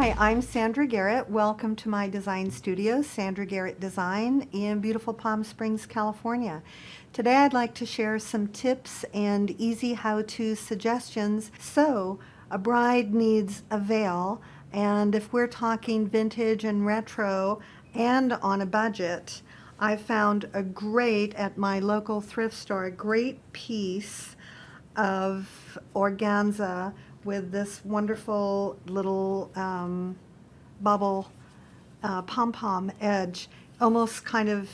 Hi, I'm Sandra Garrett. Welcome to my design studio, Sandra Garrett Design in beautiful Palm Springs, California. Today I'd like to share some tips and easy how-to suggestions. So, a bride needs a veil, and if we're talking vintage and retro and on a budget, I found at my local thrift store, a great piece of organza with this wonderful little bubble pom-pom edge, almost kind of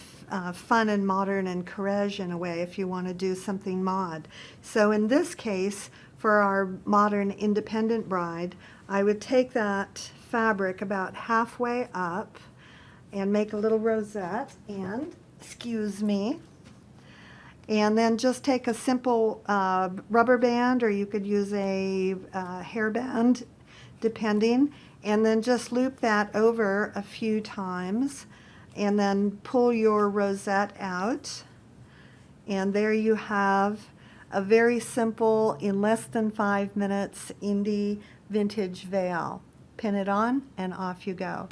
fun and modern and courage in a way if you want to do something mod. So in this case, for our modern independent bride, I would take that fabric about halfway up and make a little rosette and, excuse me, and then just take a simple rubber band, or you could use a hairband, depending, and then just loop that over a few times, and then pull your rosette out. And there you have a very simple, in less than 5 minutes, indie vintage veil. Pin it on, and off you go.